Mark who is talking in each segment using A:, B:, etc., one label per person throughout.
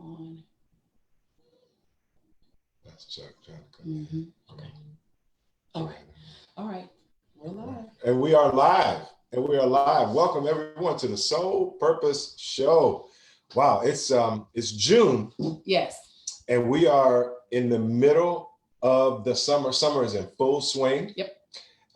A: on.
B: That's Chuck trying to come
A: Okay. All right. All right. We're live.
B: And we are live. Welcome everyone to the Soul Purpose Show. Wow, it's June.
A: Yes.
B: And we are in the middle of the summer. Summer is in full swing.
A: Yep.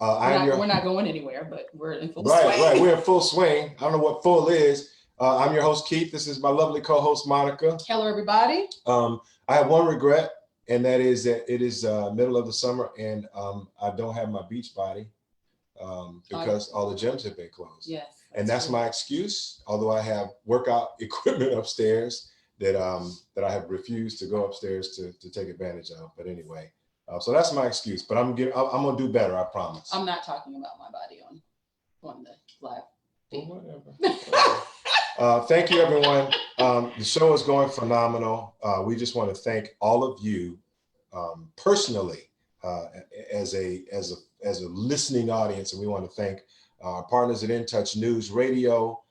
A: We're not going anywhere, but we're in full swing.
B: Right. We're in full swing. I don't know what full is. I'm your host, Keith. This is my lovely co-host, Monica.
A: Hello, everybody.
B: I have one regret, and that is that it is middle of the summer, and I don't have my beach body because all the gyms have been closed.
A: Yes.
B: And that's my excuse, although I have workout equipment upstairs that I have refused to go upstairs to take advantage of. But anyway, so that's my excuse. But I'm gonna do better, I promise.
A: I'm not talking about my body on the live.
B: Well, whatever. Thank you, everyone. The show is going phenomenal. We just want to thank all of you personally as a listening audience, and we want to thank our partners at In Touch News Radio.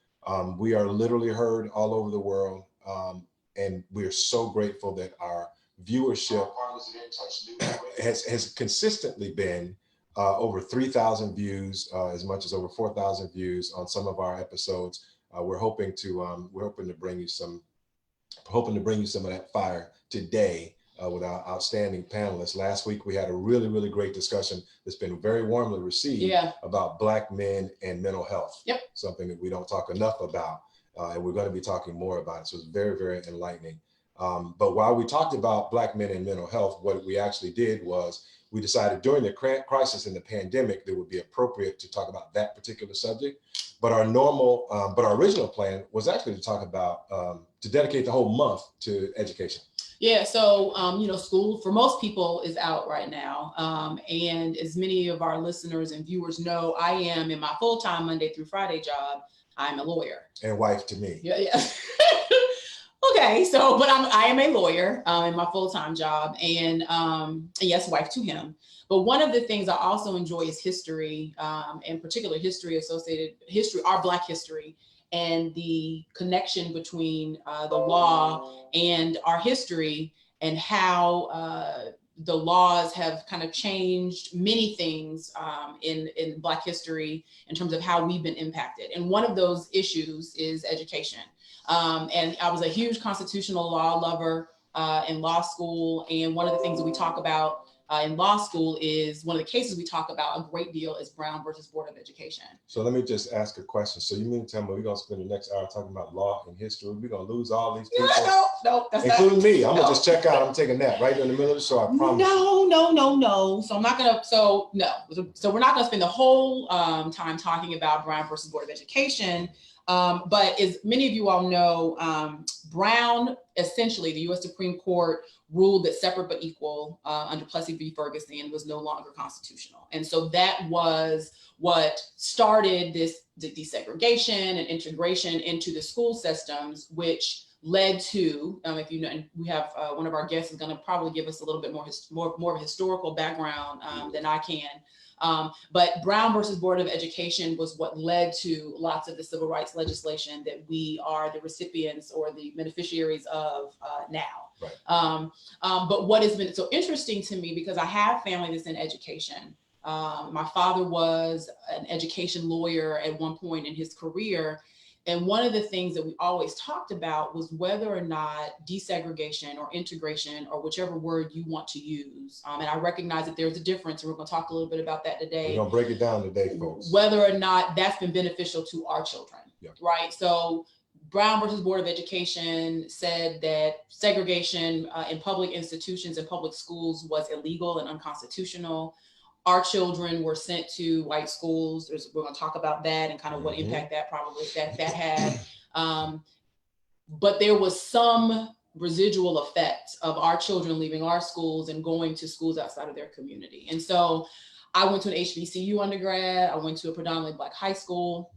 B: We are literally heard all over the world, and we're so grateful that our viewership has consistently been over 3,000 views, as much as over 4,000 views on some of our episodes. We're hoping to bring you some of that fire today with our outstanding panelists. Last week we had a really, really great discussion that's been very warmly received about Black men and mental health.
A: Yep.
B: Something that we don't talk enough about, and we're going to be talking more about it. So it's very, very enlightening. But while we talked about Black men and mental health, what we actually did was we decided during the crisis in the pandemic that it would be appropriate to talk about that particular subject. But our original plan was actually to talk about, to dedicate the whole month to education.
A: Yeah, so, school for most people is out right now. And as many of our listeners and viewers know, I am in my full-time Monday through Friday job. I'm a lawyer.
B: And wife to me.
A: Yeah. Okay, so, but I am a lawyer in my full-time job, and yes, wife to him. But one of the things I also enjoy is history, and particular our Black history, and the connection between the law and our history, and how the laws have kind of changed many things in Black history in terms of how we've been impacted. And one of those issues is education. And I was a huge constitutional law lover in law school. And one of the things that we talk about in law school is one of the cases we talk about a great deal is Brown versus Board of Education.
B: So let me just ask a question. So you mean to tell me we're going to spend the next hour talking about law and history? We're going to lose all these people?
A: No, that's
B: including me. I'm going to just check out. I'm taking a nap right in the middle of the show. I promise.
A: No. So I'm not going to, so we're not going to spend the whole time talking about Brown versus Board of Education. But as many of you all know, Brown, essentially the U.S. Supreme Court ruled that separate but equal under Plessy v. Ferguson was no longer constitutional. And so that was what started this desegregation and integration into the school systems, which led to, if you know, and we have one of our guests is going to probably give us a little bit more of a historical background than I can. But Brown versus Board of Education was what led to lots of the civil rights legislation that we are the recipients or the beneficiaries of now.
B: Right.
A: But what has been so interesting to me, because I have family that's in education. My father was an education lawyer at one point in his career. And one of the things that we always talked about was whether or not desegregation or integration, or whichever word you want to use. And I recognize that there's a difference, and we're going to talk a little bit about that today.
B: We're going to break it down today, folks.
A: Whether or not that's been beneficial to our children, right? So Brown versus Board of Education said that segregation in public institutions and public schools was illegal and unconstitutional. Our children were sent to white schools. We're going to talk about that and kind of what impact that had. But there was some residual effect of our children leaving our schools and going to schools outside of their community. And so I went to an HBCU undergrad. I went to a predominantly Black high school.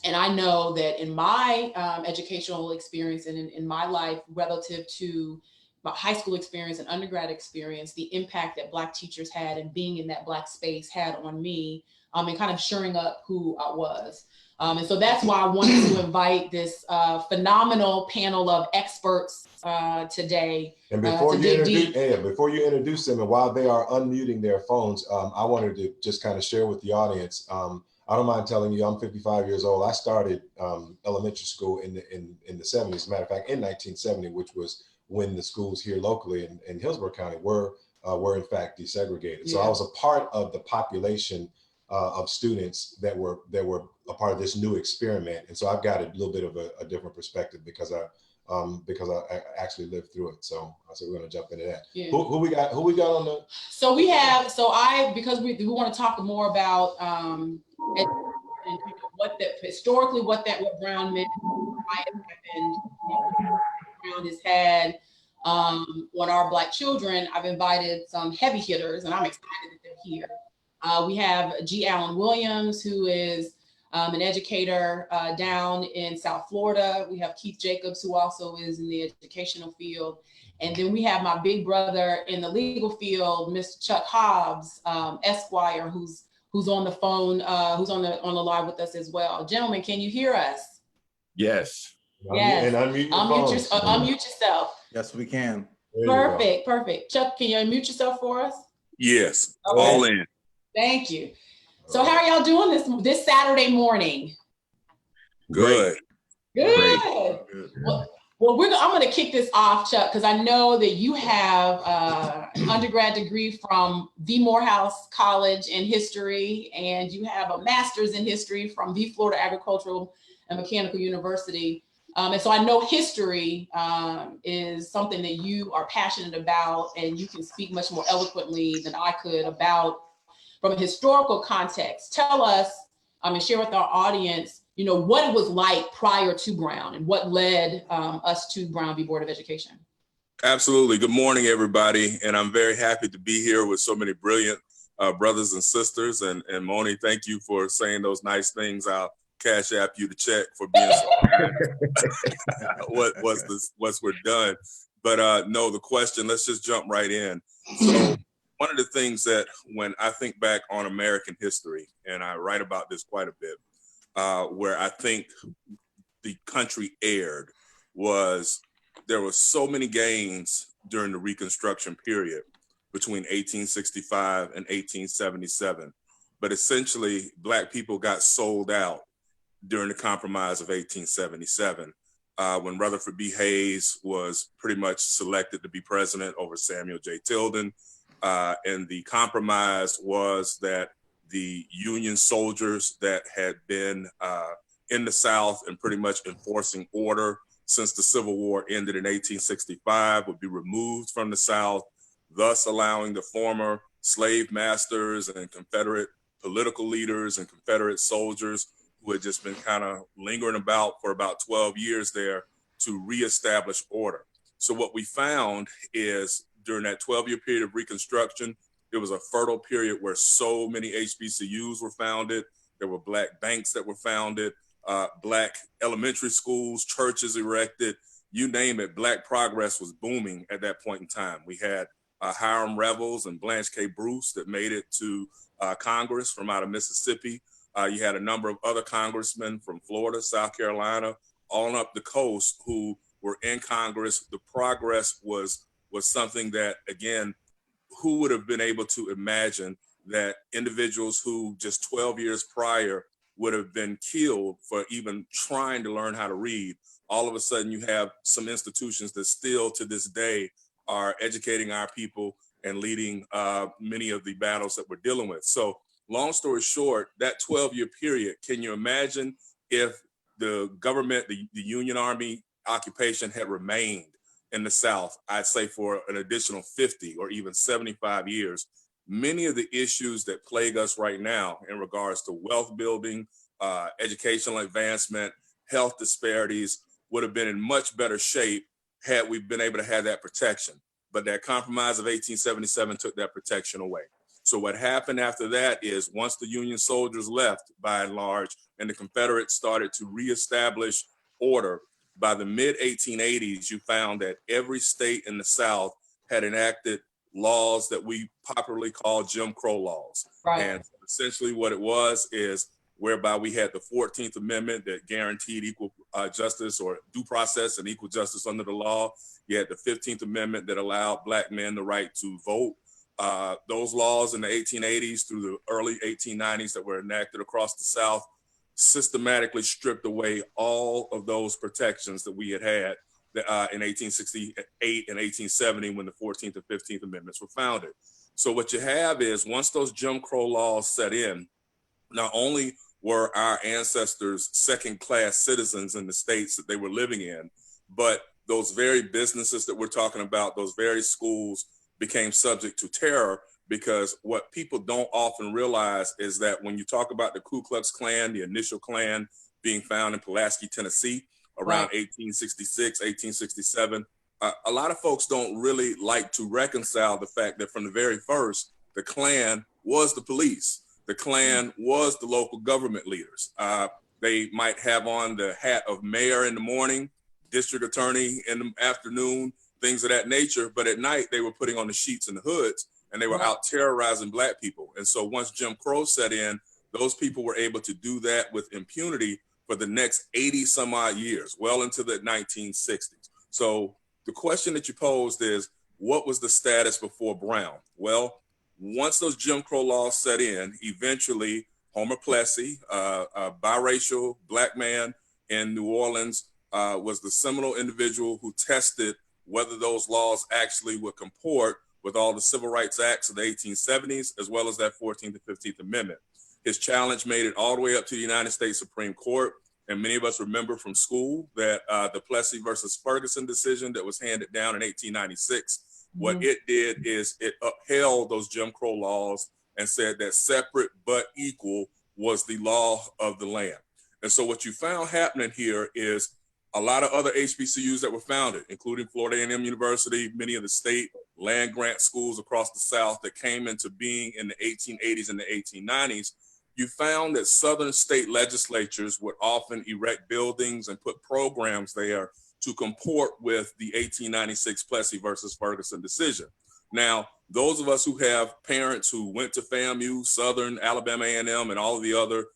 A: And I know that in my educational experience and in my life relative to my high school experience and undergrad experience, the impact that Black teachers had and being in that Black space had on me and kind of shoring up who I was. And so that's why I wanted to invite this phenomenal panel of experts today.
B: And before you introduce them, and while they are unmuting their phones, I wanted to just kind of share with the audience. I don't mind telling you, I'm 55 years old. I started elementary school in the 70s. As a matter of fact, in 1970, which was when the schools here locally in Hillsborough County were in fact desegregated. Yeah. So I was a part of the population of students that were a part of this new experiment. And so I've got a little bit of a different perspective because I actually lived through it. So we're going to jump into that. Yeah. Who we got on the? So we have,
A: because we want to talk more about historically what Brown meant, why it happened, Brown has had on our Black children. I've invited some heavy hitters, and I'm excited that they're here. We have G. Allen Williams, who is an educator down in South Florida. We have Keith Jacobs, who also is in the educational field. And then we have my big brother in the legal field, Mr. Chuck Hobbs, Esquire, who's on the phone, who's on the live with us as well. Gentlemen, can you hear us?
C: Yes.
A: Yes.
B: And
A: unmute yourself.
C: Yes, we can.
A: Perfect. Chuck, can you unmute yourself for us?
C: Yes.
A: Okay.
C: All in.
A: Thank you. So how are y'all doing this Saturday morning?
C: Good.
A: Good. Well, I'm going to kick this off, Chuck, because I know that you have an undergrad degree from the Morehouse College in history, and you have a master's in history from the Florida Agricultural and Mechanical University. And so I know history is something that you are passionate about, and you can speak much more eloquently than I could about from a historical context. Tell us and share with our audience, what it was like prior to Brown and what led us to Brown v. Board of Education.
C: Absolutely. Good morning, everybody. And I'm very happy to be here with so many brilliant brothers and sisters. And Moni, thank you for saying those nice things. I'll cash app you the check for being so once we're done. But no, the question, let's just jump right in. So one of the things that when I think back on American history, and I write about this quite a bit, where I think the country erred was there were so many gains during the Reconstruction period between 1865 and 1877. But essentially, Black people got sold out during the Compromise of 1877, when Rutherford B. Hayes was pretty much selected to be president over Samuel J. Tilden. And the compromise was that the Union soldiers that had been in the South and pretty much enforcing order since the Civil War ended in 1865 would be removed from the South, thus allowing the former slave masters and Confederate political leaders and Confederate soldiers who had just been kind of lingering about for about 12 years there to reestablish order. So what we found is during that 12-year period of Reconstruction, it was a fertile period where so many HBCUs were founded. There were Black banks that were founded, Black elementary schools, churches erected, you name it. Black progress was booming at that point in time. We had Hiram Revels and Blanche K. Bruce that made it to Congress from out of Mississippi. You had a number of other congressmen from Florida, South Carolina, all up the coast who were in Congress. The progress was something that, again, who would have been able to imagine that individuals who just 12 years prior would have been killed for even trying to learn how to read. All of a sudden you have some institutions that still to this day are educating our people and leading many of the battles that we're dealing with. So long story short, that 12-year period, can you imagine if the government, the Union Army occupation had remained in the South, I'd say for an additional 50 or even 75 years, many of the issues that plague us right now in regards to wealth building, educational advancement, health disparities would have been in much better shape had we been able to have that protection. But that Compromise of 1877 took that protection away. So what happened after that is once the Union soldiers left, by and large, and the Confederates started to reestablish order, by the mid-1880s, you found that every state in the South had enacted laws that we popularly call Jim Crow laws.
A: Right.
C: And Essentially what it was is whereby we had the 14th Amendment that guaranteed equal justice or due process and equal justice under the law. You had the 15th Amendment that allowed Black men the right to vote. Those laws in the 1880s through the early 1890s that were enacted across the South systematically stripped away all of those protections that we had in 1868 and 1870 when the 14th and 15th Amendments were founded. So what you have is once those Jim Crow laws set in, not only were our ancestors second-class citizens in the states that they were living in, but those very businesses that we're talking about, those very schools became subject to terror, because what people don't often realize is that when you talk about the Ku Klux Klan, the initial Klan being found in Pulaski, Tennessee, around 1866, 1867, a lot of folks don't really like to reconcile the fact that from the very first, the Klan was the police. The Klan was the local government leaders. They might have on the hat of mayor in the morning, district attorney in the afternoon, things of that nature. But at night, they were putting on the sheets and the hoods, and they were out terrorizing Black people. And so once Jim Crow set in, those people were able to do that with impunity for the next 80 some odd years, well into the 1960s. So the question that you posed is, what was the status before Brown? Well, once those Jim Crow laws set in, eventually Homer Plessy, a biracial Black man in New Orleans, was the seminal individual who tested whether those laws actually would comport with all the civil rights acts of the 1870s, as well as that 14th and 15th Amendment. His challenge made it all the way up to the United States Supreme Court. And many of us remember from school that the Plessy versus Ferguson decision that was handed down in 1896, what it did is it upheld those Jim Crow laws and said that separate but equal was the law of the land. And so what you found happening here is a lot of other HBCUs that were founded, including Florida A&M University, many of the state land grant schools across the South that came into being in the 1880s and the 1890s, you found that Southern state legislatures would often erect buildings and put programs there to comport with the 1896 Plessy versus Ferguson decision. Now, those of us who have parents who went to FAMU, Southern, Alabama A&M, and all of the other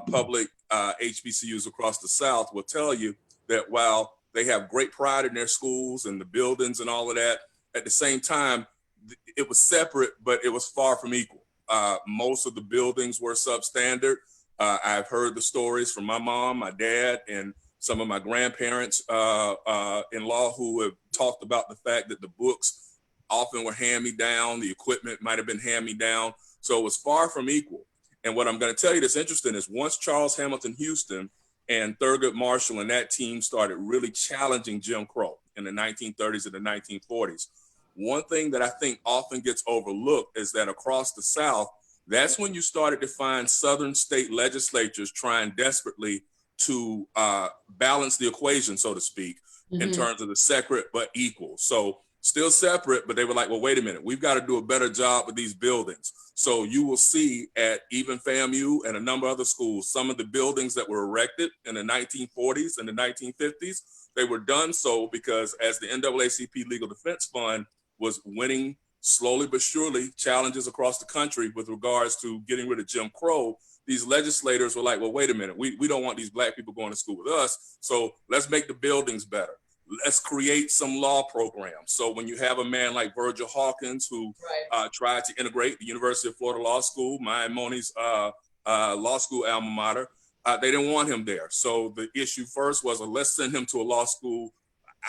C: public HBCUs across the South will tell you that while they have great pride in their schools and the buildings and all of that, at the same time, it was separate, but it was far from equal. Most of the buildings were substandard. I've heard the stories from my mom, my dad, and some of my grandparents in law who have talked about the fact that the books often were hand-me-down, the equipment might have been hand-me-down, so it was far from equal. And what I'm going to tell you that's interesting is once Charles Hamilton Houston and Thurgood Marshall and that team started really challenging Jim Crow in the 1930s and the 1940s, one thing that I think often gets overlooked is that across the South, that's when you started to find Southern state legislatures trying desperately to balance the equation, so to speak, in terms of the separate but equal. So still separate, but they were like, well, wait a minute, we've got to do a better job with these buildings. So you will see at even FAMU and a number of other schools, some of the buildings that were erected in the 1940s and the 1950s, they were done so because as the NAACP Legal Defense Fund was winning slowly but surely challenges across the country with regards to getting rid of Jim Crow, these legislators were like, well, wait a minute, we don't want these Black people going to school with us, so let's make the buildings better. Let's create some law programs. So when you have a man like Virgil Hawkins, who tried to integrate the University of Florida Law School, my and Moni's law school alma mater, they didn't want him there. So the issue first was, let's send him to a law school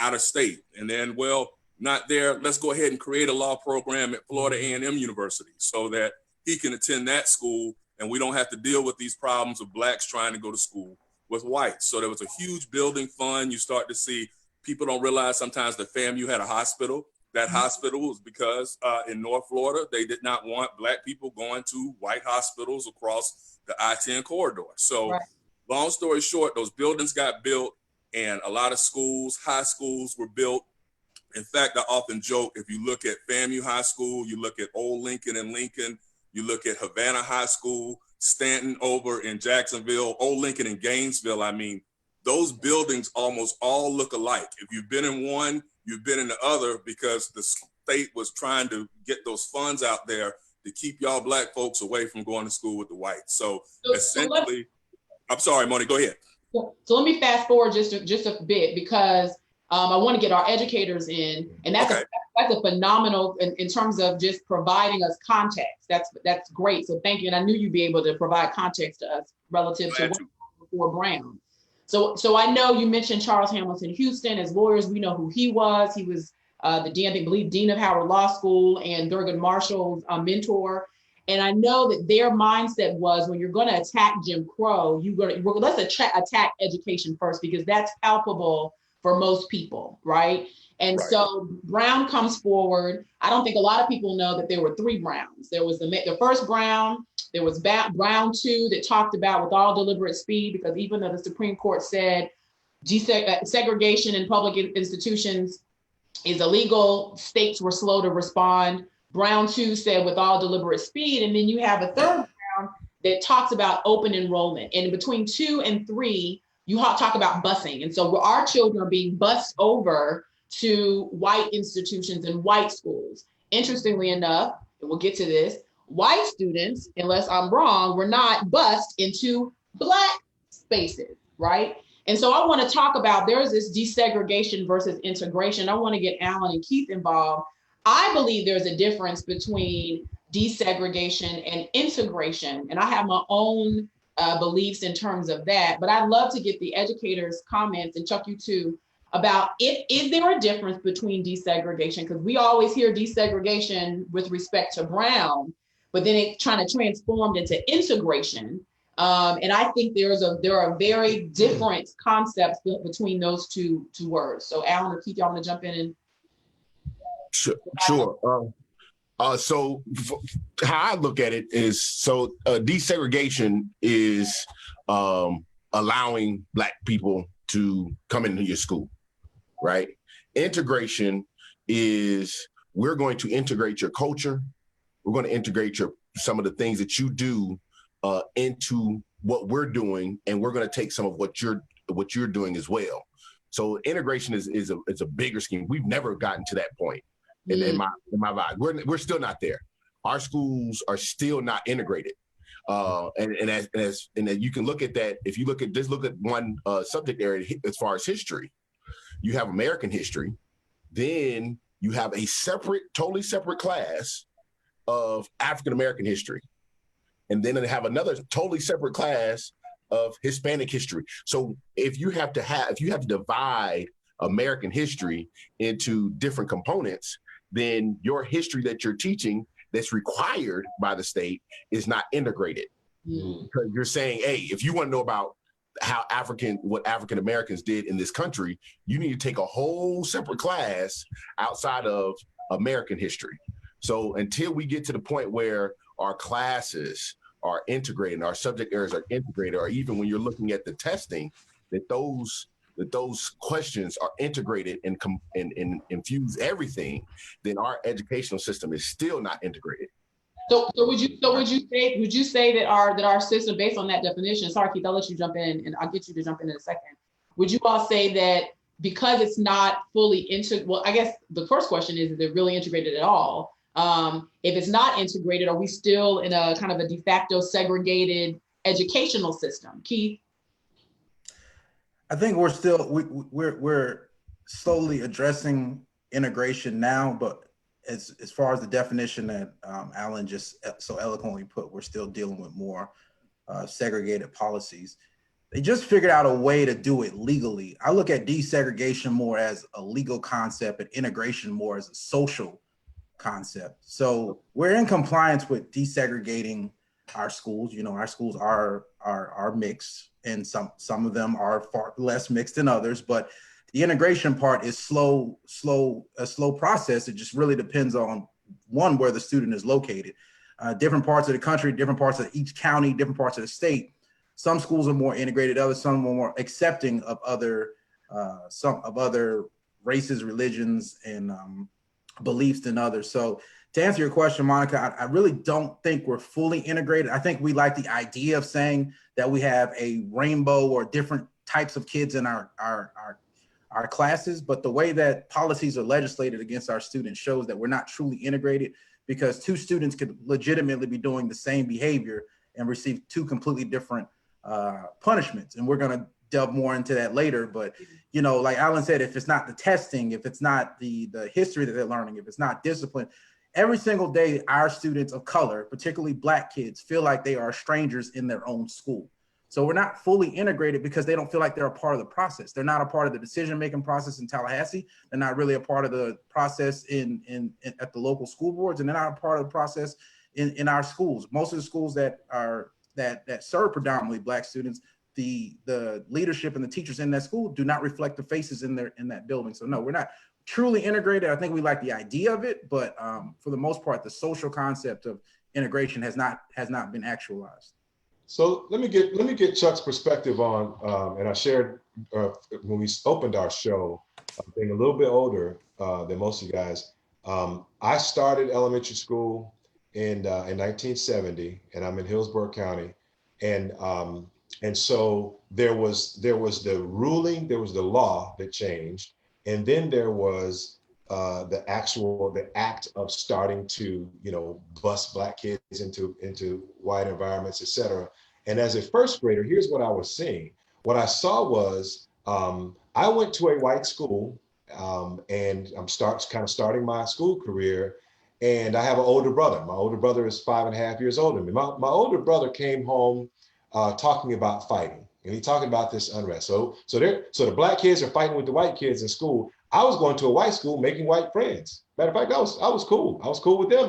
C: out of state. And then, well, not there, let's go ahead and create a law program at Florida A&M University so that he can attend that school and we don't have to deal with these problems of Blacks trying to go to school with whites. So there was a huge building fund. You start to see people don't realize sometimes that FAMU had a hospital. That hospital was because in North Florida, they did not want Black people going to white hospitals across the I-10 corridor. So long story short, those buildings got built and a lot of schools, high schools were built. In fact, I often joke, if you look at FAMU High School, you look at Old Lincoln and Lincoln, you look at Havana High School, Stanton over in Jacksonville, Old Lincoln and Gainesville, I mean, those buildings almost all look alike. If you've been in one, you've been in the other because the state was trying to get those funds out there to keep y'all black folks away from going to school with the whites. So
A: So
C: essentially, I'm sorry, Moni, go ahead.
A: So let me fast forward just a bit, because I want to get our educators in, and that's
C: Okay.
A: that's a phenomenal in terms of just providing us context. That's great. So thank you, and I knew you'd be able to provide context to us relative to what before Brown. So I know you mentioned Charles Hamilton Houston. As lawyers, we know who he was. He was the dean, I believe, dean of Howard Law School and Thurgood Marshall's mentor. And I know that their mindset was, when you're going to attack Jim Crow, let's attack education first, because that's palpable for most people, right? And
C: Right.
A: so Brown comes forward. I don't think a lot of people know that there were 3 Browns. There was the first Brown, there was Brown 2 that talked about with all deliberate speed, because even though the Supreme Court said segregation in public institutions is illegal, states were slow to respond. Brown 2 said with all deliberate speed. And then you have a third Brown that talks about open enrollment. And between 2 and 3, you talk about busing. And so our children are being bused over to white institutions and white schools. Interestingly enough, and we'll get to this, white students, unless I'm wrong, were not bused into black spaces, right? And so I want to talk about, there's this desegregation versus integration. I want to get Alan and Keith involved. I believe there's a difference between desegregation and integration. And I have my own beliefs in terms of that, but I'd love to get the educators' comments, and Chuck, you too, about is there a difference between desegregation? Because we always hear desegregation with respect to Brown, but then it's trying to transform into integration. And I think there are very different concepts between those two words. So Alan or Keith, y'all want to jump in? And
D: Sure. So how I look at it is, desegregation is allowing black people to come into your school, right? Integration is, we're going to integrate your culture. We're going to integrate some of the things that you do into what we're doing, and we're going to take some of what you're doing as well. So integration is a bigger scheme. We've never gotten to that point in my vibe. We're still not there. Our schools are still not integrated. And as you can look at that, if you look at one subject area as far as history, you have American history, then you have a totally separate class of African American history. And then they have another totally separate class of Hispanic history. So if you have to divide American history into different components, then your history that you're teaching that's required by the state is not integrated. Because you're saying, hey, if you want to know about what African Americans did in this country, you need to take a whole separate class outside of American history. So until we get to the point where our classes are integrated, our subject areas are integrated, or even when you're looking at the testing, that those questions are integrated and infuse everything, then our educational system is still not integrated.
A: So would you say that our system, based on that definition, sorry Keith, I'll let you jump in and I'll get you to jump in a second. Would you all say that because it's not fully integrated, well, I guess the first question is it really integrated at all? If it's not integrated, are we still in a kind of a de facto segregated educational system? Keith?
E: I think we're still, we're slowly addressing integration now, but as far as the definition that Alan just so eloquently put, we're still dealing with more segregated policies. They just figured out a way to do it legally. I look at desegregation more as a legal concept and integration more as a social concept. So we're in compliance with desegregating our schools. You know, our schools are mixed, and some of them are far less mixed than others, but the integration part is a slow process. It just really depends on, one, where the student is located. Different parts of the country, different parts of each county, different parts of the state. Some schools are more integrated, others, some are more accepting of other races, religions, and beliefs than others. So to answer your question, Monica, I really don't think we're fully integrated. I think we like the idea of saying that we have a rainbow or different types of kids in our classes, but the way that policies are legislated against our students shows that we're not truly integrated, because two students could legitimately be doing the same behavior and receive two completely different punishments. And we're going to delve more into that later. But, you know, like Alan said, if it's not the testing, if it's not the history that they're learning, if it's not discipline, every single day, our students of color, particularly Black kids, feel like they are strangers in their own school. So we're not fully integrated because they don't feel like they're a part of the process. They're not a part of the decision-making process in Tallahassee. They're not really a part of the process in at the local school boards, and they're not a part of the process in our schools. Most of the schools that serve predominantly Black students, the leadership and the teachers in that school do not reflect the faces in that building. So no, we're not truly integrated. I think we like the idea of it, but for the most part, the social concept of integration has not been actualized.
B: So let me get Chuck's perspective on, and I shared when we opened our show, being a little bit older than most of you guys. I started elementary school in 1970, and I'm in Hillsborough County, and so there was the ruling, there was the law that changed, and then there was the act of starting to, you know, bus Black kids into white environments, et cetera. And as a first grader, here's what I was seeing. What I saw was I went to a white school, and I'm starting my school career. And I have an older brother. My older brother is 5.5 years older than me. My older brother came home talking about fighting, and he talking about this unrest. So the Black kids are fighting with the white kids in school. I was going to a white school, making white friends. Matter of fact, I was cool. I was cool with them.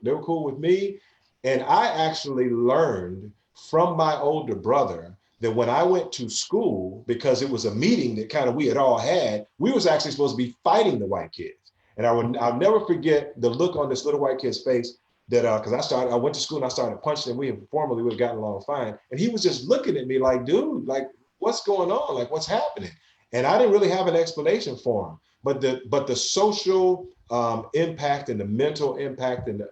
B: They were cool with me, and I actually learned from my older brother that when I went to school, because it was a meeting that we had all had, we was actually supposed to be fighting the white kids. And I'll never forget the look on this little white kid's face that, because I went to school and I started punching him. We formerly would have gotten along fine. And he was just looking at me like, dude, like, what's going on? Like, what's happening? And I didn't really have an explanation for him. But the social impact and the mental impact and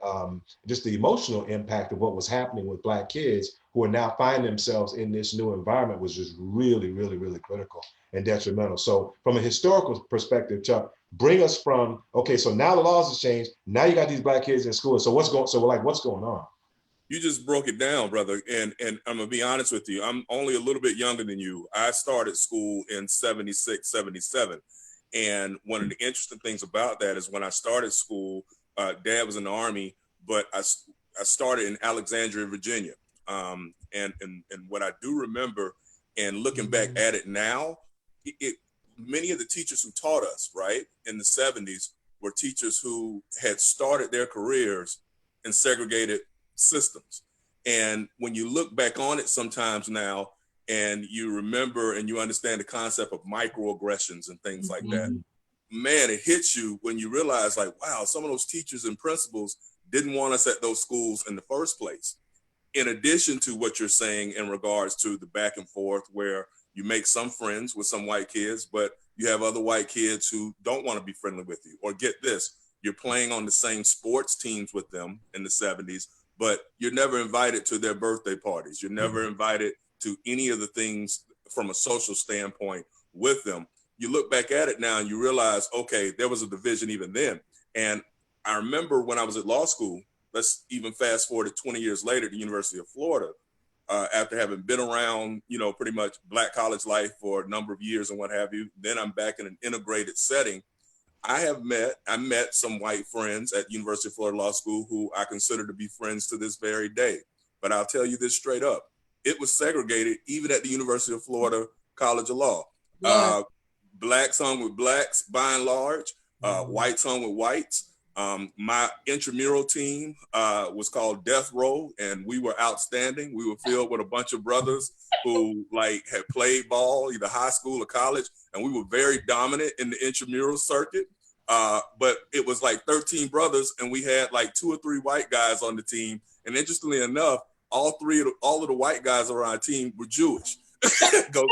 B: just the emotional impact of what was happening with Black kids who are now finding themselves in this new environment was just really, really, really critical and detrimental. So from a historical perspective, Chuck, bring us from, okay, so now the laws have changed. Now you got these Black kids in school. So what's going on?
C: You just broke it down, brother. And I'm gonna be honest with you. I'm only a little bit younger than you. I started school in 76, 77. And one of the interesting things about that is when I started school, Dad was in the Army, but I started in Alexandria, Virginia. And what I do remember, and looking back at it now, many of the teachers who taught us, right, in the 70s were teachers who had started their careers in segregated systems. And when you look back on it sometimes now, and you remember and you understand the concept of microaggressions and things like that, man, it hits you when you realize, like, wow, some of those teachers and principals didn't want us at those schools in the first place. In addition to what you're saying in regards to the back and forth, where you make some friends with some white kids, but you have other white kids who don't want to be friendly with you. Or get this, you're playing on the same sports teams with them in the 70s, but you're never invited to their birthday parties. You're never invited to any of the things from a social standpoint with them. You look back at it now and you realize, okay, there was a division even then. And I remember when I was at law school, let's even fast forward to 20 years later at the University of Florida, after having been around, you know, pretty much Black college life for a number of years and what have you. Then I'm back in an integrated setting. I met some white friends at University of Florida Law School who I consider to be friends to this very day. But I'll tell you this straight up. It was segregated even at the University of Florida College of Law.
A: Yeah.
C: Blacks hung with blacks by and large, whites hung with whites. My intramural team was called Death Row, and we were outstanding. We were filled with a bunch of brothers who had played ball, either high school or college, and we were very dominant in the intramural circuit. But it was like 13 brothers, and we had like 2 or 3 white guys on the team. And interestingly enough, all of the white guys on our team were Jewish. go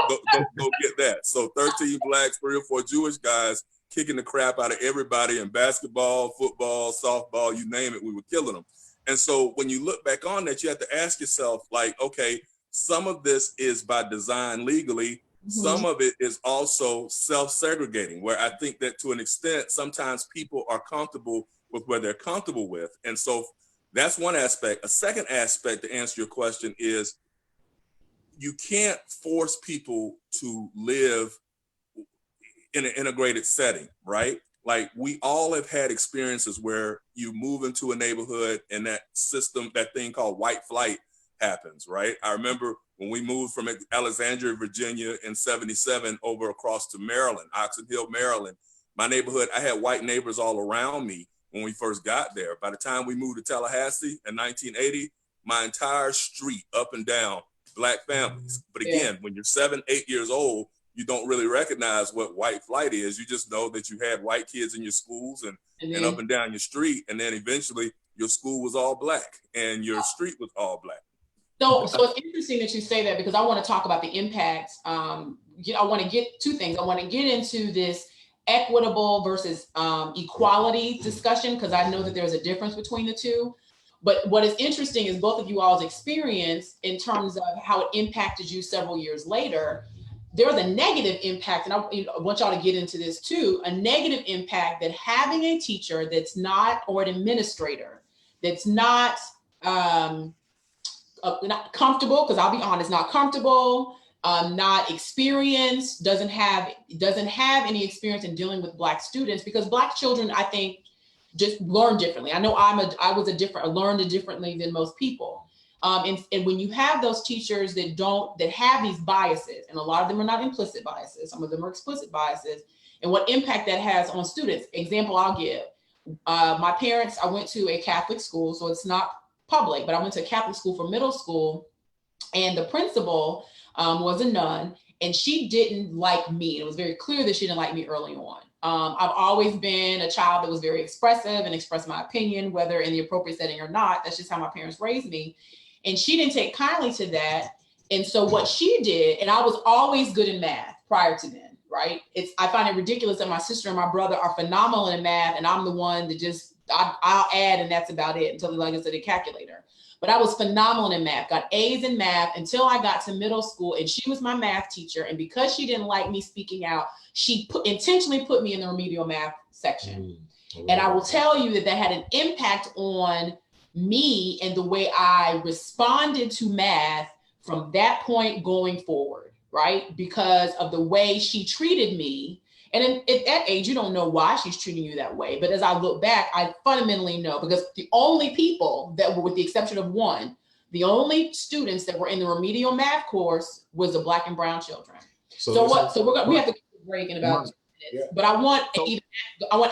C: get that. So 13 blacks, 3 or 4 Jewish guys kicking the crap out of everybody in basketball, football, softball, you name it, we were killing them. And so when you look back on that, you have to ask yourself, like, okay, some of this is by design legally. Some of it is also self-segregating, where I think that to an extent, sometimes people are comfortable with what they're comfortable with. And so that's one aspect. A second aspect to answer your question is you can't force people to live in an integrated setting, right? Like we all have had experiences where you move into a neighborhood and that system, that thing called white flight happens, right? I remember when we moved from Alexandria, Virginia in 77 over across to Maryland, Oxon Hill, Maryland. My neighborhood, I had white neighbors all around me when we first got there. By the time we moved to Tallahassee in 1980, my entire street up and down, Black families. But again, when you're 7, 8 years old, you don't really recognize what white flight is. You just know that you had white kids in your schools and up and down your street. And then eventually your school was all Black and your street was all Black.
A: So it's interesting that you say that, because I want to talk about the impact. I want to get two things. I want to get into this equitable versus equality discussion, because I know that there's a difference between the two. But what is interesting is both of you all's experience in terms of how it impacted you several years later. There's a negative impact, and I want y'all to get into this too, a negative impact that having a teacher that's not, or an administrator that's not comfortable, because I'll be honest, not comfortable, not experienced, doesn't have any experience in dealing with Black students, because Black children, I think, just learn differently. I know I learned differently than most people. And when you have those teachers that have these biases, and a lot of them are not implicit biases, some of them are explicit biases, and what impact that has on students. Example I'll give, my parents, I went to a Catholic school, so it's not public, but I went to a Catholic school for middle school, and the principal was a nun, and she didn't like me. It was very clear that she didn't like me early on. I've always been a child that was very expressive and expressed my opinion, whether in the appropriate setting or not. That's just how my parents raised me. And she didn't take kindly to that. And so what she did, and I was always good in math prior to then, right? I find it ridiculous that my sister and my brother are phenomenal in math, and I'm the one that just, I'll add, and that's about it, until like I said, a calculator. But I was phenomenal in math, got A's in math until I got to middle school, and she was my math teacher. And because she didn't like me speaking out, she intentionally put me in the remedial math section. And I will tell you that had an impact on me and the way I responded to math from that point going forward, right? Because of the way she treated me. And at that age, you don't know why she's treating you that way. But as I look back, I fundamentally know, because the only people that were, with the exception of one, the only students that were in the remedial math course was the Black and brown children. We have to take a break in about 2 minutes. But I want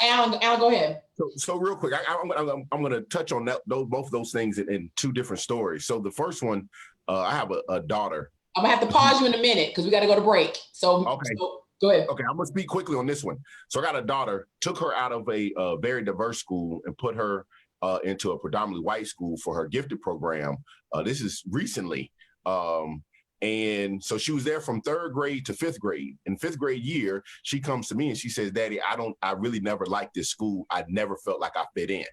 A: Alan. Alan, go ahead.
D: So real quick, I'm going to touch on both of those things in two different stories. So the first one, I have a daughter.
A: I'm gonna have to pause you in a minute because we got to go to break. So go ahead.
D: Okay, I'm gonna speak quickly on this one. So I got a daughter, took her out of a very diverse school and put her into a predominantly white school for her gifted program. This is recently. And so she was there from 3rd grade to 5th grade. In 5th grade year, she comes to me and she says, "Daddy, I really never liked this school. I never felt like I fit in."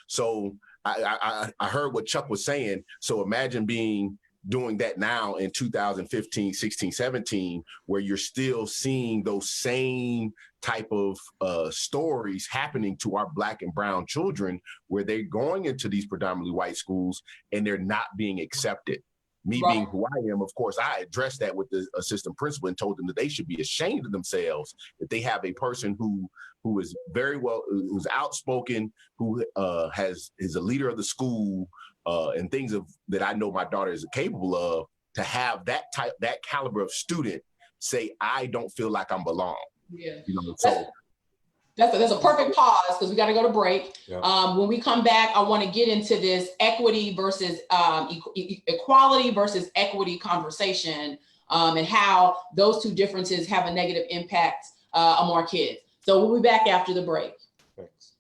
D: So I heard what Chuck was saying. So imagine doing that now in 2015, 16, 17, where you're still seeing those same type of stories happening to our Black and brown children, where they're going into these predominantly white schools and they're not being accepted. Me being who I am, of course, I addressed that with the assistant principal and told them that they should be ashamed of themselves if they have a person who is who's outspoken, who is a leader of the school, and things that I know my daughter is capable of, to have that caliber of student say, "I don't feel like I'm belong."
A: Yeah.
D: So
A: that's a perfect pause because we got to go to break. Yeah. When we come back, I want to get into this equity versus equality versus equity conversation, and how those two differences have a negative impact on our kids. So we'll be back after the break.
B: Thanks.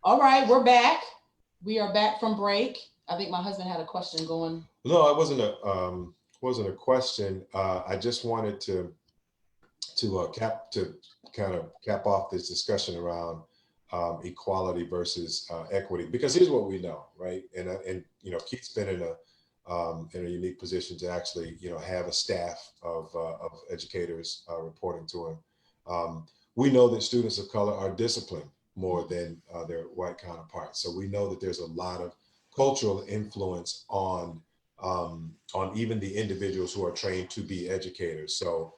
A: All right, we're back. We are back from break. I think my husband had a question going.
B: No, it wasn't a question. I just wanted to kind of cap off this discussion around equality versus equity, because here's what we know, right? And Keith's been in a unique position to actually have a staff of educators reporting to him. We know that students of color are disciplined more than their white counterparts. So we know that there's a lot of cultural influence on even the individuals who are trained to be educators. So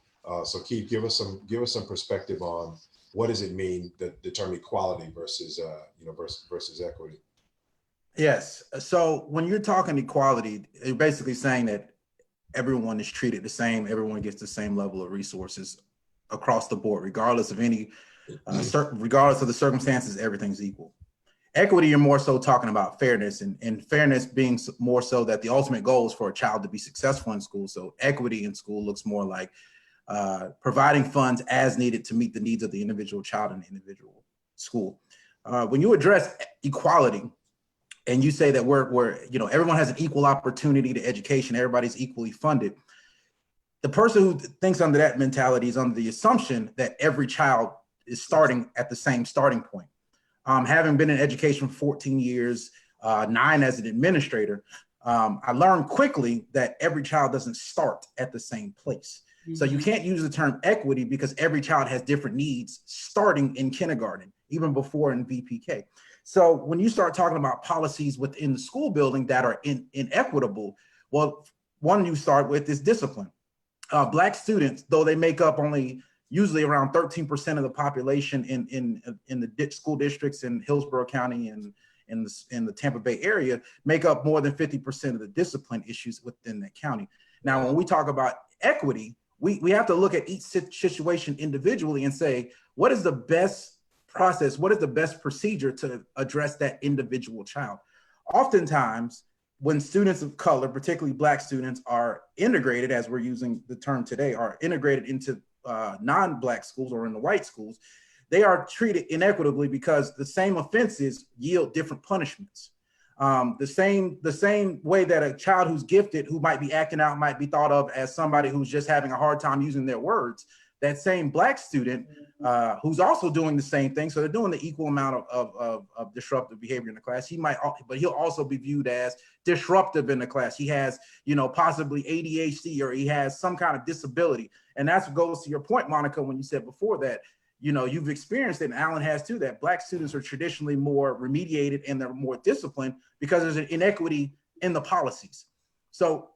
B: Keith, give us some perspective on what does it mean, the term equality versus versus equity.
E: Yes. So when you're talking equality, you're basically saying that everyone is treated the same. Everyone gets the same level of resources across the board, regardless of regardless of the circumstances. Everything's equal. Equity, you're more so talking about fairness, and fairness being more so that the ultimate goal is for a child to be successful in school. So equity in school looks more like providing funds as needed to meet the needs of the individual child in the individual school. When you address equality and you say that we're everyone has an equal opportunity to education, everybody's equally funded, the person who thinks under that mentality is under the assumption that every child is starting at the same starting point. Having been in education for 14 years, 9 as an administrator, I learned quickly that every child doesn't start at the same place. So you can't use the term equity because every child has different needs starting in kindergarten, even before in VPK. So when you start talking about policies within the school building that are inequitable, well, one you start with is discipline. Black students, though they make up only usually around 13% of the population in the school districts in Hillsborough County and in the Tampa Bay area, make up more than 50% of the discipline issues within that county. Now, when we talk about equity, we have to look at each situation individually and say, what is the best process? What is the best procedure to address that individual child? Oftentimes, when students of color, particularly Black students, are integrated, as we're using the term today, are integrated into non-Black schools or in the white schools, they are treated inequitably because the same offenses yield different punishments. The same way that a child who's gifted, who might be acting out, might be thought of as somebody who's just having a hard time using their words, that same Black student who's also doing the same thing, so they're doing the equal amount of disruptive behavior in the class, but he'll also be viewed as disruptive in the class. He has, possibly ADHD, or he has some kind of disability. And that's what goes to your point, Monica, when you said before that, you've experienced it, and Alan has too, that Black students are traditionally more remediated and they're more disciplined because there's an inequity in the policies. So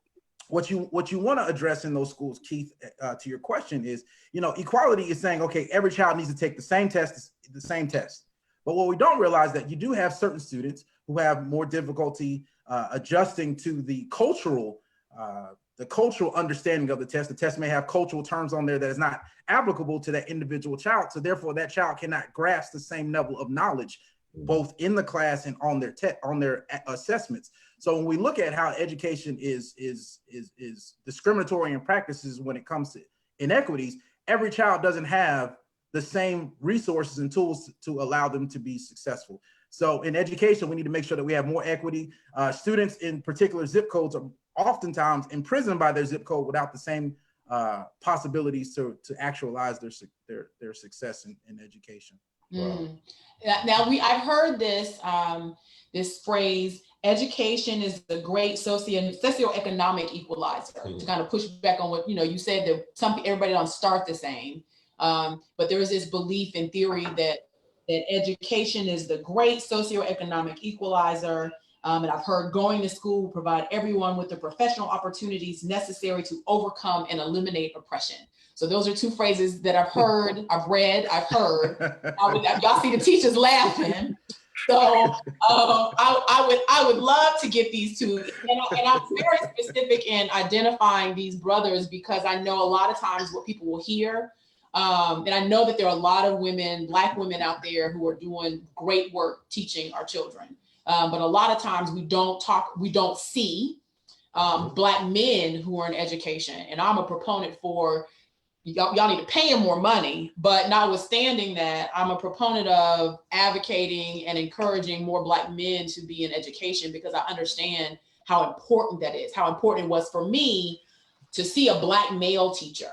E: what you want to address in those schools, Keith, to your question is, equality is saying, okay, every child needs to take the same test. But what we don't realize that you do have certain students who have more difficulty adjusting to the cultural understanding of the test. The test may have cultural terms on there that is not applicable to that individual child. So therefore that child cannot grasp the same level of knowledge, both in the class and on their assessments. So when we look at how education is discriminatory in practices when it comes to inequities, every child doesn't have the same resources and tools to allow them to be successful. So in education, we need to make sure that we have more equity. Students in particular zip codes are oftentimes imprisoned by their zip code without the same possibilities to actualize their success in education.
B: Wow.
A: Now I've heard this phrase, education is the great socioeconomic equalizer, to kind of push back on what you said, that everybody don't start the same, but there is this belief in theory that education is the great socioeconomic equalizer. And I've heard going to school provide everyone with the professional opportunities necessary to overcome and eliminate oppression. So those are two phrases that I've heard, I've read, I've heard. Y'all see the teachers laughing. So I would love to get these two. And I'm very specific in identifying these brothers because I know a lot of times what people will hear. And I know that there are a lot of women, Black women out there who are doing great work teaching our children. But a lot of times we don't see Black men who are in education. And I'm a proponent for y'all need to pay them more money, but notwithstanding that, I'm a proponent of advocating and encouraging more Black men to be in education because I understand how important that is, how important it was for me to see a Black male teacher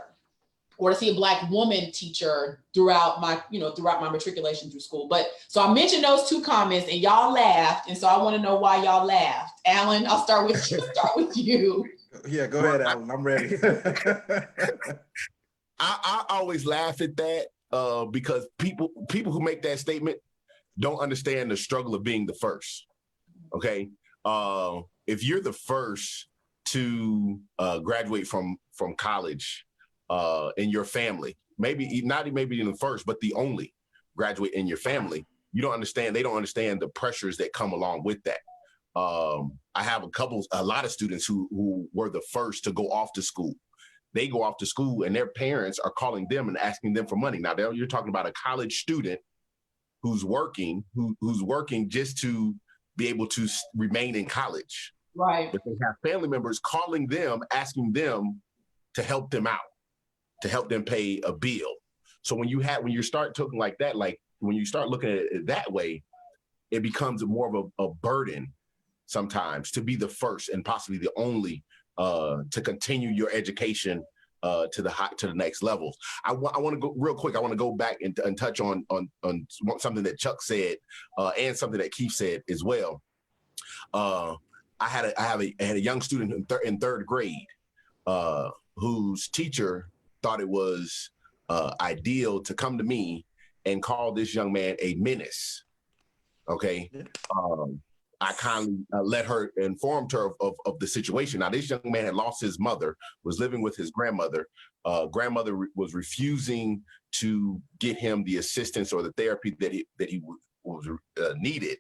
A: or to see a Black woman teacher throughout my matriculation through school. But so I mentioned those two comments and y'all laughed. And so I want to know why y'all laughed. Alan, I'll start with you.
E: Yeah, go ahead, Alan. I'm ready.
D: I always laugh at that because people who make that statement don't understand the struggle of being the first. Okay, if you're the first to graduate from college in your family, maybe not maybe even the first, but the only graduate in your family, they don't understand the pressures that come along with that. I have a lot of students who were the first to go off to school. They go off to school and their parents are calling them and asking them for money. Now you're talking about a college student who's working just to be able to remain in college.
A: Right.
D: But they have family members calling them, asking them to help them out, to help them pay a bill. So when you start talking like that, like when you start looking at it that way, it becomes more of a burden sometimes to be the first and possibly the only to continue your education to the next levels. I want to go real quick. I want to go back and touch on something that Chuck said and something that Keith said as well. I had a young student in third grade whose teacher thought it was ideal to come to me and call this young man a menace. Okay. I kindly informed her of the situation. Now, this young man had lost his mother, was living with his grandmother. Grandmother was refusing to get him the assistance or the therapy that he was needed.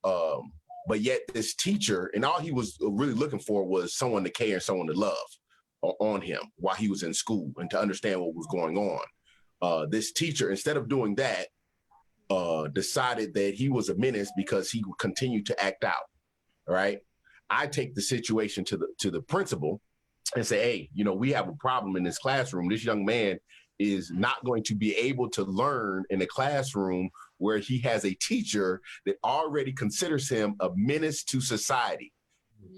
D: But yet this teacher, and all he was really looking for was someone to care and someone to love on him while he was in school and to understand what was going on. This teacher, instead of doing that, decided that he was a menace because he would continue to act out. All right. I take the situation to the principal and say, hey, we have a problem in this classroom. This young man is not going to be able to learn in a classroom where he has a teacher that already considers him a menace to society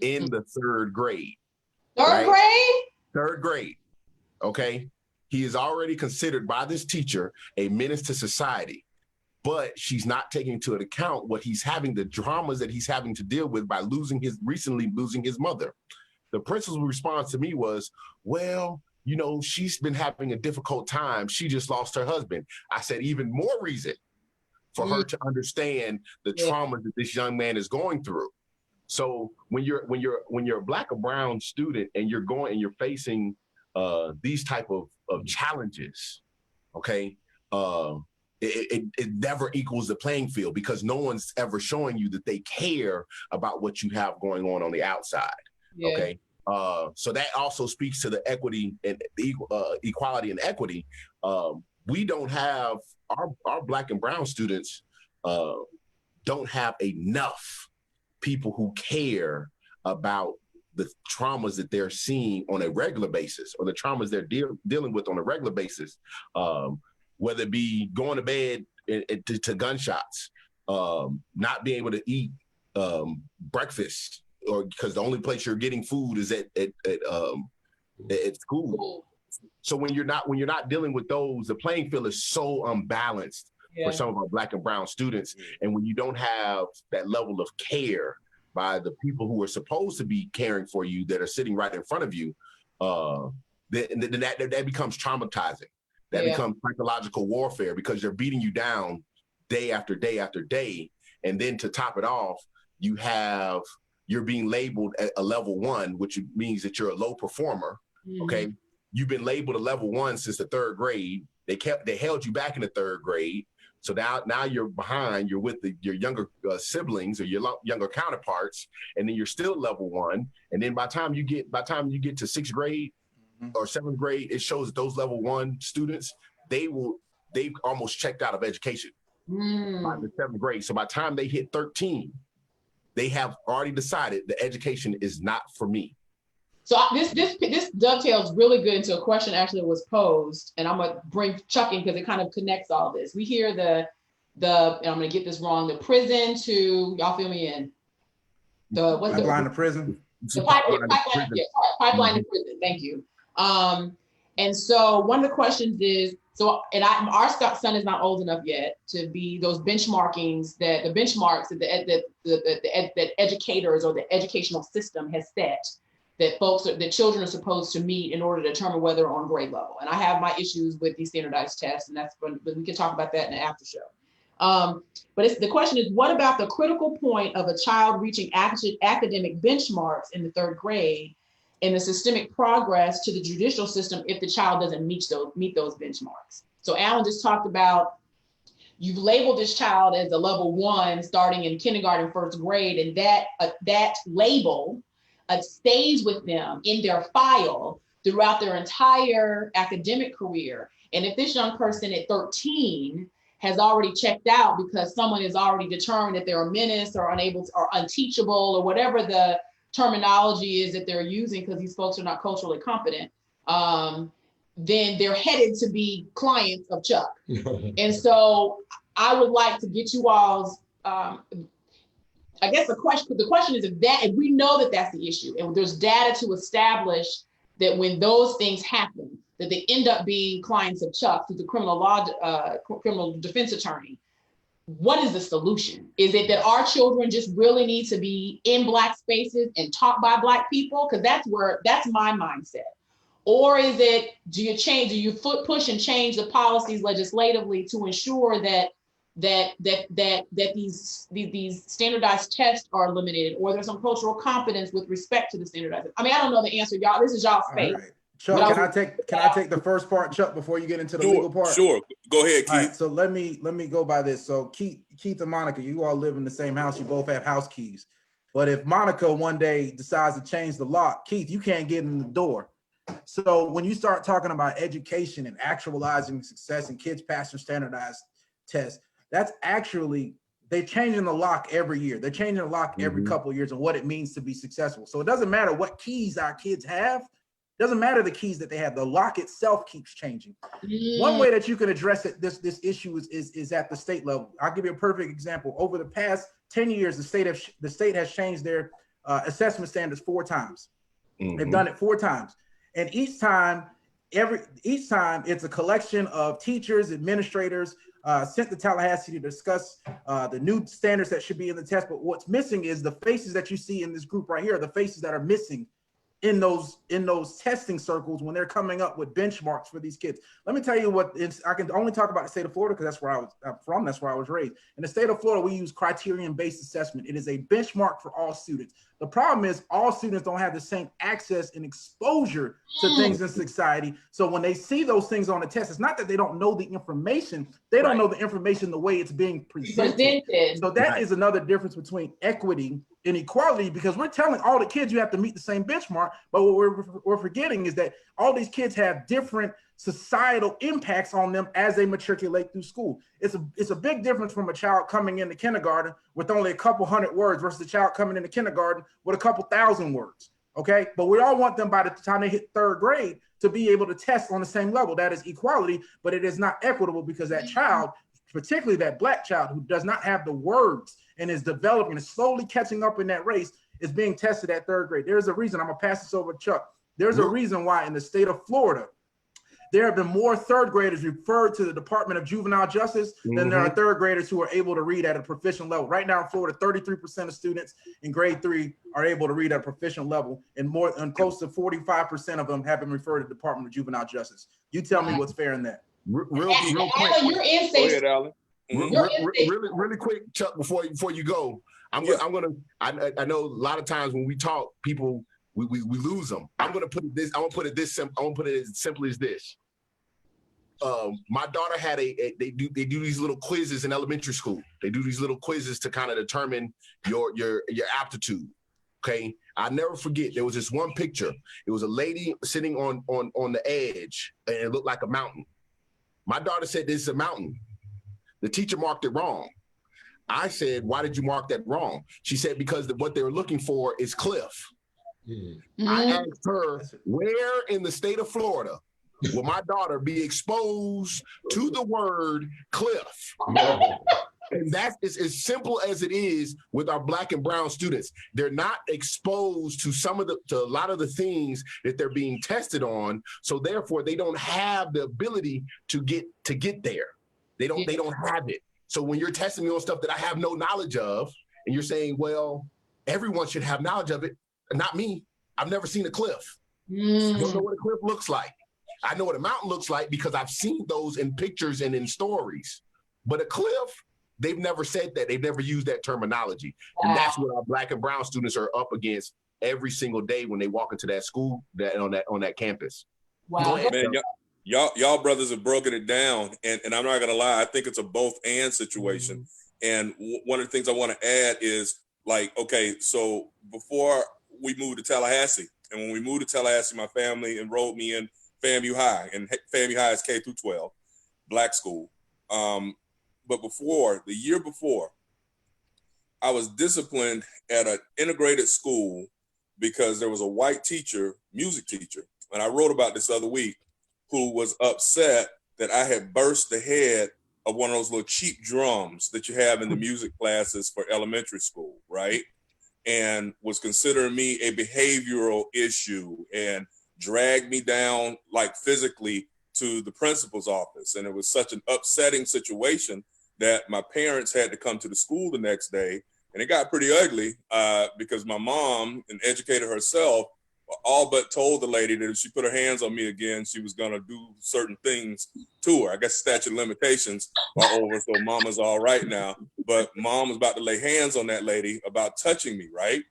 D: in the third grade. Third grade. Okay. He is already considered by this teacher a menace to society. But she's not taking into account what he's having, the dramas that he's having to deal with by recently losing his mother. The principal's response to me was, well, she's been having a difficult time. She just lost her husband. I said, even more reason for her to understand the trauma that this young man is going through. So when you're a Black or brown student and you're facing these type of challenges, okay, it never equals the playing field because no one's ever showing you that they care about what you have going on the outside.
A: Yeah.
D: Okay. So that also speaks to the equity and equality and equity. We don't have our Black and brown students don't have enough people who care about the traumas that they're seeing on a regular basis or the traumas they're dealing with on a regular basis, whether it be going to bed to gunshots, not being able to eat breakfast, or because the only place you're getting food is at school. So when you're not dealing with those, the playing field is so unbalanced for some of our Black and brown students. And when you don't have that level of care by the people who are supposed to be caring for you that are sitting right in front of you, then that becomes traumatizing. That becomes psychological warfare because they're beating you down day after day after day. And then to top it off, you're being labeled at a level 1, which means that you're a low performer. Okay. You've been labeled a level 1 since the 3rd grade. They held you back in the 3rd grade. So now you're behind, you're with your younger siblings or your younger counterparts, and then you're still level 1. And then by the time you get to 6th grade or 7th grade, it shows that those level 1 students, they've almost checked out of education by the 7th grade. So by the time they hit 13, they have already decided that education is not for me.
A: So this dovetails really good into a question actually that was posed, and I'm gonna bring Chuck in because it kind of connects all this. We hear the and I'm gonna get this wrong, the prison to, y'all fill me in. The what's
E: pipeline to prison?
A: The pipeline to prison. Thank you. And so one of the questions is, our son is not old enough yet to be those benchmarks that the educators or the educational system has set, that children are supposed to meet in order to determine whether they're on grade level. And I have my issues with these standardized tests, and but we can talk about that in the after show. But the question is, what about the critical point of a child reaching academic benchmarks in the 3rd grade and the systemic progress to the judicial system if the child doesn't meet those benchmarks? So Alan just talked about, you've labeled this child as a level 1 starting in kindergarten, 1st grade, and that label stays with them in their file throughout their entire academic career. And if this young person at 13 has already checked out because someone has already determined that they're a menace or unable to, or unteachable, or whatever the terminology is that they're using, because these folks are not culturally competent, then they're headed to be clients of Chuck. And so I would like to get you all's, I guess the question is if we know that that's the issue, and there's data to establish that when those things happen, that they end up being clients of Chuck through the criminal defense attorney, what is the solution? Is it that our children just really need to be in Black spaces and taught by Black people? Because that's my mindset. Or is it, do you push and change the policies legislatively to ensure that these standardized tests are eliminated, or there's some cultural competence with respect to the standardized? I mean, I don't know the answer, y'all. This is y'all's space.
E: Right. Chuck, can I take the first part, Chuck, before you get into the legal part?
C: Sure. Go ahead, Keith.
E: All right, so let me go by this. So Keith and Monica, you all live in the same house. You both have house keys. But if Monica one day decides to change the lock, Keith, you can't get in the door. So when you start talking about education and actualizing success and kids passing standardized tests, that's actually, they're changing the lock every year. They're changing the lock every couple of years and what it means to be successful. So it doesn't matter what keys our kids have. It doesn't matter the keys that they have. The lock itself keeps changing. One way that you can address it, this issue is at the state level. I'll give you a perfect example. Over the past 10 years, the state has changed their assessment standards 4 times. They've done it 4 times. And each time it's a collection of teachers, administrators, sent to Tallahassee to discuss the new standards that should be in the test. But what's missing is the faces that you see in this group right here, the faces that are missing in those testing circles when they're coming up with benchmarks for these kids. Let me tell you what I can only talk about the state of Florida because that's where I'm from. That's where I was raised. In the state of Florida, we use criterion-based assessment. It is a benchmark for all students. The problem is all students don't have the same access and exposure to things in society. So when they see those things on the test, it's not that they don't know the information. They don't know the information the way it's being presented. So that is another difference between equity and equality, because we're telling all the kids you have to meet the same benchmark, but what we're forgetting is that all these kids have different societal impacts on them as they matriculate through school. It's a big difference from a child coming into kindergarten with only a couple hundred words versus a child coming into kindergarten with a couple thousand words, okay? But we all want them by the time they hit third grade to be able to test on the same level. That is equality, but it is not equitable because that child, particularly that Black child who does not have the words and is developing, is slowly catching up in that race, is being tested at third grade. There's a reason, I'm gonna pass this over to Chuck. There's a reason why in the state of Florida, there have been more third graders referred to the Department of Juvenile Justice than there are third graders who are able to read at a proficient level. Right now in Florida, 33% of students in grade 3 are able to read at a proficient level, and close to 45% of them have been referred to the Department of Juvenile Justice. You tell me what's fair in that.
D: Real quick.
A: You're in
C: Go ahead, Alan.
D: Really quick, Chuck, before you go, I know a lot of times when we talk, people we lose them. I'm gonna put it as simply as this. My daughter had they do these little quizzes in elementary school. They do these little quizzes to kind of determine your aptitude. Okay, I never forget. There was this one picture. It was a lady sitting on the edge, and it looked like a mountain. My daughter said, "This is a mountain." The teacher marked it wrong. I said, "Why did you mark that wrong?" She said, "Because what they were looking for is cliff." I asked her, where in the state of Florida will my daughter be exposed to the word cliff? And that's as simple as it is with our Black and brown students. They're not exposed to to a lot of the things that they're being tested on. So therefore, they don't have the ability to get there. They don't have it. So when you're testing me on stuff that I have no knowledge of, and you're saying, well, everyone should have knowledge of it, not me. I've never seen a cliff. I don't know what a cliff looks like. I know what a mountain looks like because I've seen those in pictures and in stories. But a cliff, they've never said that. They've never used that terminology. And that's what our Black and brown students are up against every single day when they walk into that school, on that campus.
A: Wow.
C: Man, y'all brothers have broken it down, and I'm not gonna lie, I think it's a both and situation. And one of the things I want to add is, like, okay, so before we moved to Tallahassee, and when we moved to Tallahassee, my family enrolled me in FAMU High, and FAMU High is K through 12, Black school. But the year before, I was disciplined at an integrated school because there was a white teacher, music teacher, and I wrote about this the other week, who was upset that I had burst the head of one of those little cheap drums that you have in the music classes for elementary school, right? And was considering me a behavioral issue and dragged me down, like, physically to the principal's office. And it was such an upsetting situation that my parents had to come to the school the next day. And it got pretty ugly because my mom, an educator herself, all but told the lady that if she put her hands on me again, she was going to do certain things to her. I guess statute of limitations are over, so mama's all right now. But mom was about to lay hands on that lady about touching me, right?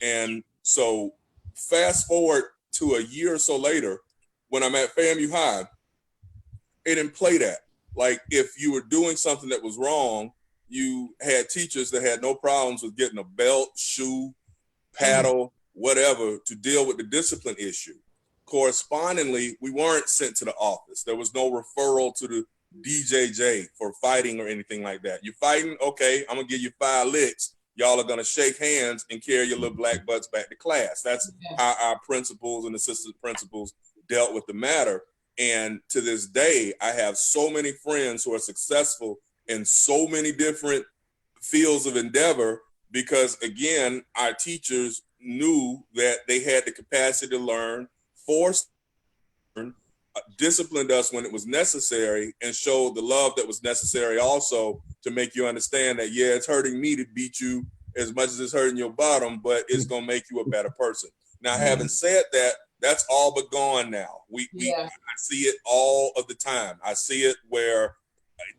C: And so fast forward to a year or so later, when I'm at FAMU High, it didn't play that. Like, if you were doing something that was wrong, you had teachers that had no problems with getting a belt, shoe, paddle, whatever, to deal with the discipline issue. Correspondingly, we weren't sent to the office. There was no referral to the DJJ for fighting or anything like that. You're fighting, okay, I'm gonna give you 5 licks. Y'all are gonna shake hands and carry your little black butts back to class. That's how our principals and assistant principals dealt with the matter. And to this day, I have so many friends who are successful in so many different fields of endeavor because, again, our teachers knew that they had the capacity to learn, forced to learn, disciplined us when it was necessary, and showed the love that was necessary also to make you understand that, yeah, it's hurting me to beat you as much as it's hurting your bottom, but it's going to make you a better person. Now, having said that, that's all but gone now. I see it all of the time. I see it where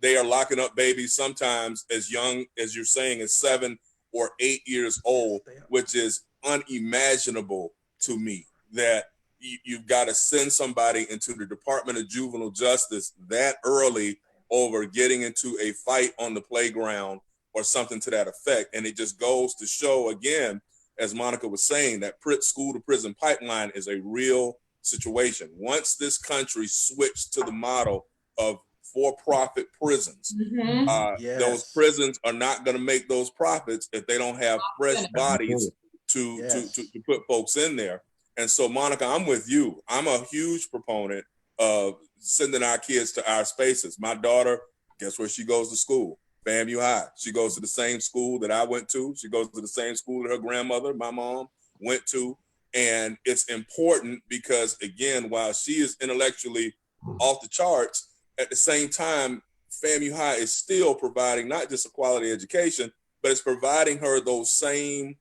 C: they are locking up babies sometimes as young as you're saying as 7 or 8 years old, which is unimaginable to me, that you've got to send somebody into the Department of Juvenile Justice that early over getting into a fight on the playground or something to that effect. And it just goes to show, again, as Monica was saying, that school to prison pipeline is a real situation. Once this country switched to the model of for-profit prisons, those prisons are not going to make those profits if they don't have fresh bodies to put folks in there. And so, Monica, I'm with you. I'm a huge proponent of sending our kids to our spaces. My daughter, guess where she goes to school? FAMU High. She goes to the same school that I went to. She goes to the same school that her grandmother, my mom, went to. And it's important because, again, while she is intellectually off the charts, at the same time, FAMU High is still providing not just a quality education, but it's providing her those same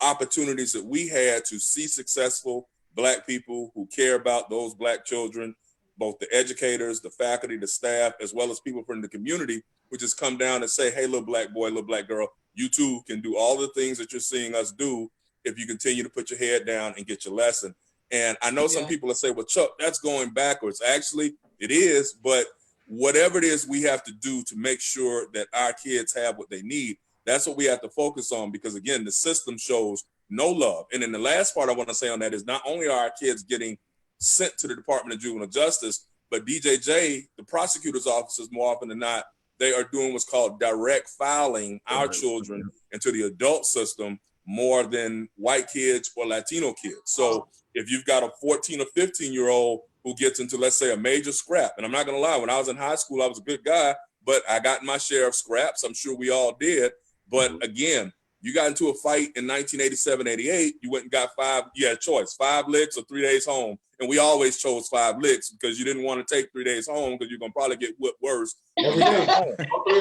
C: opportunities that we had to see successful Black people who care about those Black children, both the educators, the faculty, the staff, as well as people from the community, who just come down and say, hey, little Black boy, little Black girl, you too can do all the things that you're seeing us do if you continue to put your head down and get your lesson. And I know some people will say, well, Chuck, that's going backwards. Actually, it is, but whatever it is we have to do to make sure that our kids have what they need, that's what we have to focus on, because, again, the system shows no love. And then the last part I want to say on that is not only are our kids getting sent to the Department of Juvenile Justice, but DJJ, the prosecutor's offices, more often than not, they are doing what's called direct filing our children into the adult system more than white kids or Latino kids. So if you've got a 14 or 15-year-old who gets into, let's say, a major scrap, and I'm not going to lie, when I was in high school, I was a good guy, but I got my share of scraps. I'm sure we all did. But again, you got into a fight in 1987, 88, you went and got you had a choice, 5 licks or 3 days home. And we always chose 5 licks because you didn't want to take 3 days home because you're going to probably get whipped worse. Every day.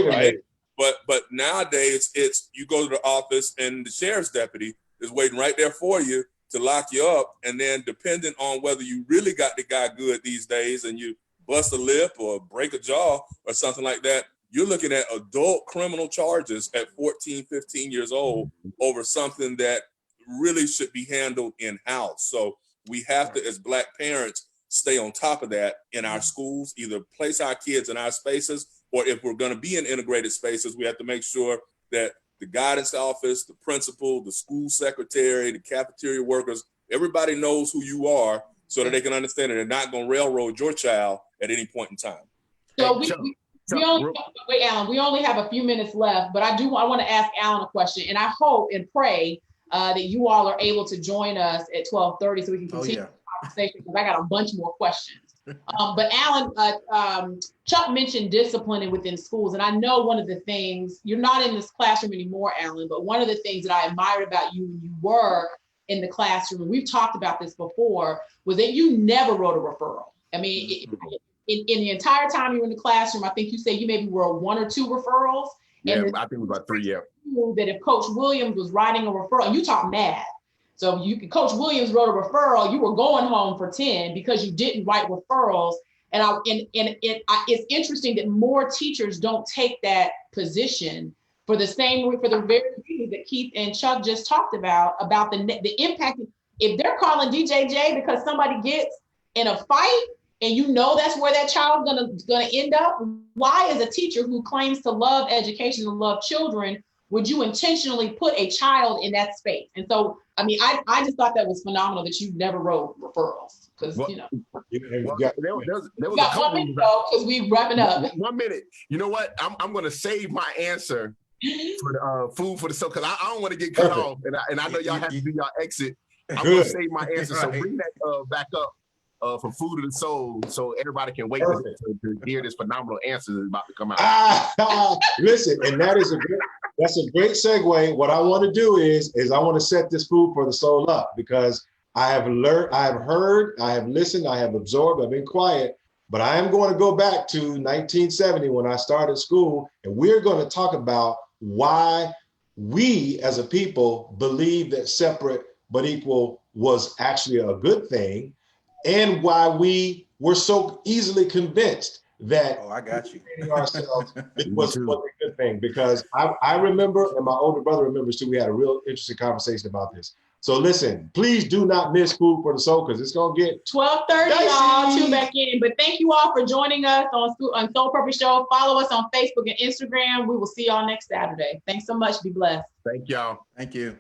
C: Right? But nowadays, it's you go to the office and the sheriff's deputy is waiting right there for you to lock you up. And then depending on whether you really got the guy good these days and you bust a lip or break a jaw or something like that, you're looking at adult criminal charges at 14, 15 years old over something that really should be handled in-house. So we have to, as Black parents, stay on top of that in our schools, either place our kids in our spaces, or if we're going to be in integrated spaces, we have to make sure that the guidance office, the principal, the school secretary, the cafeteria workers, everybody knows who you are so that they can understand that they're not going to railroad your child at any point in time.
A: So wait, Alan, we only have a few minutes left, but I want to ask Alan a question, and I hope and pray that you all are able to join us at 12:30 so we can continue the conversation, because I got a bunch more questions. But Alan, Chuck mentioned disciplining within schools, and I know one of the things, you're not in this classroom anymore, Alan, but one of the things that I admired about you when you were in the classroom, and we've talked about this before, was that you never wrote a referral. I mean, in the entire time you were in the classroom, I think you said you maybe wrote 1 or 2 referrals.
D: Yeah, I think it was about 3, yeah.
A: That if Coach Williams was writing a referral, and you talk math, so Coach Williams wrote a referral, you were going home for 10 because you didn't write referrals. And it's interesting that more teachers don't take that position for the very reasons that Keith and Chuck just talked about the impact. If they're calling DJJ because somebody gets in a fight, and you know that's where that child's gonna end up, why, as a teacher who claims to love education and love children, would you intentionally put a child in that space? And so, I mean, I just thought that was phenomenal that you never wrote referrals, because there was a couple 1 minute though, because we wrapping up.
D: 1 minute. You know what? I'm going to save my answer for the food for the soul, because I don't want to get cut off, and I know y'all have to do y'all exit. I'm going to save my answer. So bring that back up. For food of the soul, so everybody can wait to hear this phenomenal answer that's about to come out.
B: Listen, and that's a great segue. What I want to do is I want to set this food for the soul up, because I have learned, I have heard, I have listened, I have absorbed, I've been quiet, but I am going to go back to 1970 when I started school, and we're going to talk about why we as a people believe that separate but equal was actually a good thing, and why we were so easily convinced that
E: Oh, I got you.
B: ourselves it was a good thing. Because I remember, and my older brother remembers too, we had a real interesting conversation about this. So listen, please do not miss Food for the Soul, because it's gonna get
A: 12:30, y'all. Tune back in. But thank you all for joining us on Soul Purpose Show. Follow us on Facebook and Instagram. We will see y'all next Saturday. Thanks so much. Be blessed.
D: Thank y'all.
E: Thank you.